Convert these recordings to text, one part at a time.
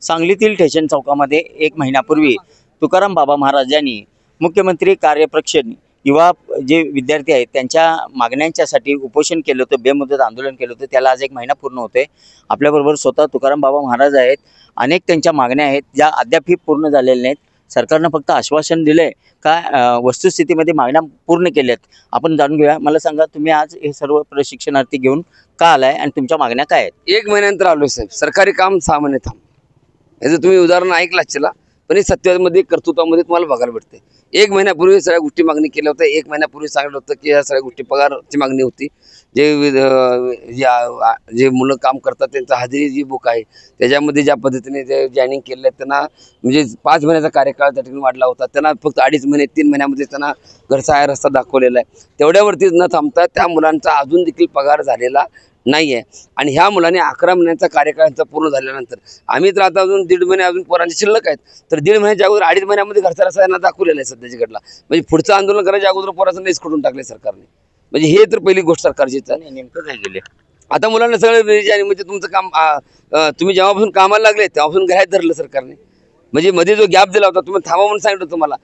सांगलीतील स्टेशन चौकामध्ये 1 महिन्यापूर्वी तुकाराम बाबा महाराज यांनी मुख्यमंत्री कार्यप्रक्षण युवा जे विद्यार्थी आहेत त्यांच्या मागण्यांच्यासाठी उपोषण केलं होतं, बेमुदत आंदोलन केलं होतं। त्याला आज 1 महिना पूर्ण होतोय। आपल्याबरोबर स्वतः तुकाराम बाबा महाराज आहेत। अनेक त्यांच्या मागण्या आहेत ज्या अद्यापही पूर्ण झालेल्या नाहीत। सरकारने फक्त आश्वासन दिले का वस्तुस्थितीमध्ये मागण्या पूर्ण केल्यात आपण जाणून घेऊया। मला सांगा, तुम्ही आज हे सर्व प्रशिक्षणार्थी घेऊन का आलाय आणि तुमच्या मागण्या काय आहेत? 1 महिन्यानंतर आलोय साहेब। सरकारी काम 6 महिने थांब, याचं तुम्ही उदाहरण ऐकलं असेल, पण हे सत्यामध्ये कर्तृत्वामध्ये तुम्हाला बघायला भेटते। 1 महिन्यापूर्वी सगळ्या गोष्टी मागणी केल्या होत्या। 1 महिन्यापूर्वी सांगितलं होतं की या सगळ्या गोष्टी पगारची मागणी होती। जे मुलं काम करतात त्यांचा हजेरी जी बुक आहे त्याच्यामध्ये ज्या पद्धतीने जे जॉईनिंग केलं त्यांना म्हणजे 5 महिन्याचा कार्यकाळ त्या ठिकाणी वाढला होता। त्यांना फक्त 2.5 महिने 3 महिन्यामध्ये त्यांना घरचा रस्ता दाखवलेला आहे। तेवढ्यावरतीच न थांबता त्या मुलांचा अजून देखील पगार झालेला नाही आहे। आणि ह्या मुलांनी 11 महिन्यांचा कार्यकाळ पूर्ण झाल्यानंतर आम्ही तर आता अजून 1.5 महिने अजून पोरांचे शिल्लक आहेत, तर 1.5 महिन्याच्या अगोदर 2.5 महिन्यामध्ये घरचा रस्ता यांना दाखवलेला आहे सध्याच्या घडला। म्हणजे पुढचं आंदोलन करायच्या अगोदर पोराचं नेस करून टाकले सरकारने। म्हणजे हे तर पहिली गोष्ट सरकारची नेमकं काय केले आता मुलांना सगळं म्हणजे तुमचं काम तुम्ही जेव्हापासून कामाला लागले तेव्हापासून घरात धरलं सरकारने। म्हणजे मध्ये जो गॅप दिला होता तुम्ही थांबा म्हणून सांगितलं तुम्हाला।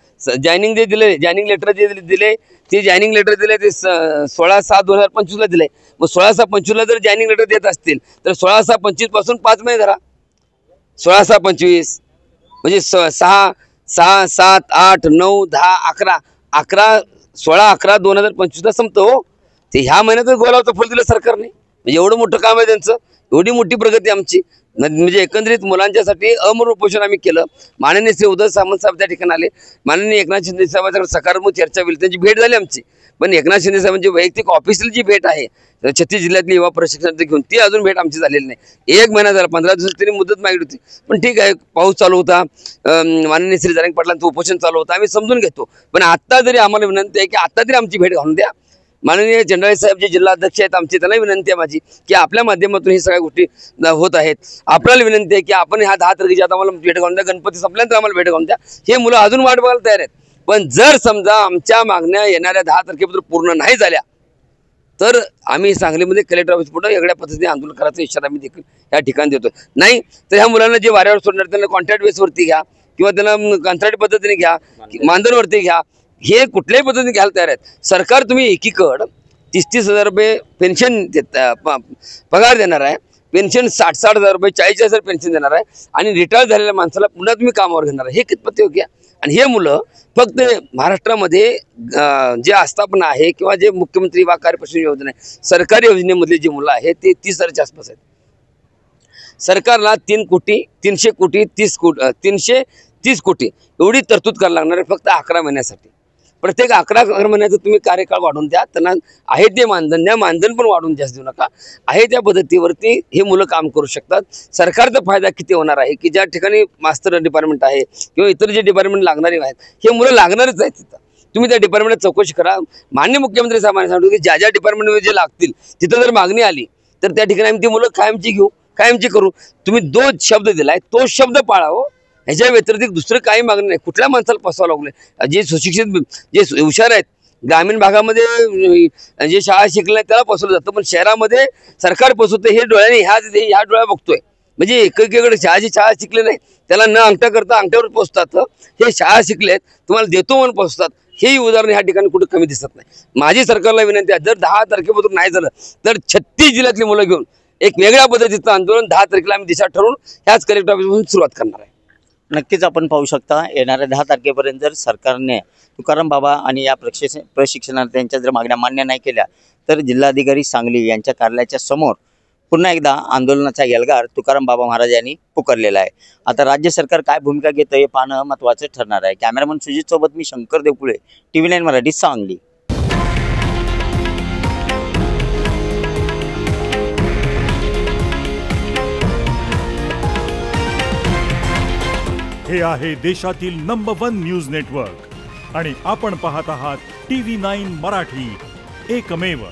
जॉईनिंग जे दिले, जॉईनिंग लेटर जे दिले ते जॉईनिंग लेटर दिले ते 16/6/2025 ला दिले। मग 16/6/25 ला जर जॉईनिंग लेटर देत असतील तर 16/6/25 पासून 5 महिने धरा। 16/6/25 म्हणजे 6 6 7 8 9 10 11 11 16/11/2025 ला संपतो हो। ते ह्या महिन्यातच गोलावचं फुल दिलं सरकारने। म्हणजे एवढं मोठं काम आहे त्यांचं, एवढी मोठी प्रगती आमची। म्हणजे एकंदरीत मुलांच्यासाठी अमर उपोषण आम्ही केलं। माननीय श्री उदय सामंत साहेब त्या ठिकाणी आले। माननीय एकनाथ शिंदे साहेबांच्याकडे सकारात्मक चर्चा होईल, त्यांची भेट झाली आमची। पण एकनाथ शिंदे साहेबांची वैयक्तिक ऑफिशियल जी भेट आहे 36 जिल्ह्यातली युवा प्रशिक्षणार्थी घेऊन ती अजून भेट आमची झालेली नाही। 1 महिना झाला, 15 दिवसात त्यांनी मुदत मागितली होती। पण ठीक आहे, पाऊस चालू होता, माननीय श्री जरांगे पाटलांचं उपोषण चालू होतं, आम्ही समजून घेतो। पण आता जरी आम्हाला विनंती आहे की आता तरी आमची भेट घालून द्या। माननीय चंद्राळे साहेब जे जिल्हा अध्यक्ष आहेत आमचे, त्यांना विनंती आहे माझी की आपल्या माध्यमातून ही सगळ्या गोष्टी होत आहेत। आपल्याला विनंती आहे की आपण ह्या 10 तारखेची आता आम्हाला भेट घालून द्या, गणपती संपल्यानंतर आम्हाला भेट घालून द्या। हे मुलं अजून वाट बघायला तयार आहेत। पण जर समजा आमच्या मागण्या येणाऱ्या 10 तारखेपर्यंत पूर्ण नाही झाल्या तर आम्ही सांगलीमध्ये कलेक्टर ऑफिस पुढे वेगळ्या पद्धतीने आंदोलन करायचा इशारा आम्ही देखील या ठिकाणी देतो। नाही तर ह्या मुलांना जे वाऱ्यावर सोडणार त्यांना कॉन्ट्रॅक्ट बेसवरती घ्या किंवा त्यांना कंत्राटी पद्धतीने घ्या, मानधनवरती घ्या, हे कुठल्याही पद्धतीने घ्यायला तयार आहेत। सरकार तुम्ही एकीकडं 30,000 रुपये पेन्शन पगार देणार आहे, पेन्शन 60,000 रुपये 40,000 पेन्शन देणार आहे आणि रिटायर झालेल्या माणसाला पुन्हा तुम्ही कामावर घेणार आहे। हे कितपत योग्य? आणि हे मुलं फक्त महाराष्ट्रामध्ये जे आस्थापना आहे किंवा जे मुख्यमंत्री युवा कार्यप्रशिक्षण योजना आहे सरकारी योजनेमधले जे मुलं आहेत ते 30,000च्या आसपास आहेत। सरकारला 3 कोटी 300 कोटी 330 कोटी एवढी तरतूद करायला लागणार आहे फक्त 11 महिन्यासाठी। प्रत्येक 11 महिन्याचं तुम्ही कार्यकाळ वाढवून द्या, त्यांना आहे ते मानधन द्या, मानधन पण वाढवून जास्त देऊ नका। आहे त्या पद्धतीवरती हे मुलं काम करू शकतात। सरकारचा फायदा किती होणार आहे की ज्या ठिकाणी मास्टर डिपार्टमेंट आहे किंवा इतर जे डिपार्टमेंट लागणारे आहेत हे मुलं लागणारच आहेत तिथं। तुम्ही त्या डिपार्टमेंटला चौकशी करा। माननीय मुख्यमंत्री साहेबांनी सांगितलं की ज्या डिपार्टमेंटमध्ये जे लागतील तिथं जर मागणी आली तर त्या ठिकाणी आम्ही ती मुलं कायमची घेऊ, कायमची करू। तुम्ही 2 शब्द दिलाय तो शब्द पाळावं, ह्याच्या व्यतिरिक्त दुसरं काही मागणी नाही। कुठल्या माणसाला फसवावं लागले? जे सुशिक्षित जे हुशार आहेत ग्रामीण भागामध्ये जे शाळा शिकले नाही त्याला फसवलं जातं, पण शहरामध्ये सरकार फसवतं हे डोळ्याने ह्या डोळ्या बघतोय। म्हणजे एकीकडे शाळा शिकले नाही त्याला न अंगठा करता अंगठ्यावर पोचतात, हे शाळा शिकलेत तुम्हाला देतो म्हणून पोचतात। हे उदाहरण ह्या ठिकाणी कुठे कमी दिसत नाही। माझी सरकारला विनंती आहे, जर 10 तारखेपासून नाही झालं तर 36 जिल्ह्यातली मुलं घेऊन एक वेगळ्या पद्धतीचं आंदोलन 10 तारखेला आम्ही दिशा ठरवून ह्याच कलेक्टर ऑफिसपासून सुरुवात करणार आहे। नक्कीच आपण पाहू शकता, येणाऱ्या 10 तारखेपर्यंत जर सरकारने तुकाराम बाबा आणि या प्रशिक्षणार्थ्यांच्या जर मागण्या मान्य नाही केल्या तर जिल्हाधिकारी सांगली यांच्या कार्यालयाच्या समोर पुन्हा एकदा आंदोलनाचा एल्गार तुकाराम बाबा महाराज यांनी पुकारलेला आहे। आता राज्य सरकार काय भूमिका घेतं हे पाहणं महत्त्वाचं ठरणार आहे। कॅमेरामन सुजित सोबत मी शंकर देवकुळे, TV9 मराठी, सांगली। हे आहे देशातील नंबर 1 न्यूज नेटवर्क आणि आपण पाहत आहात TV9 मराठी, एकमेव।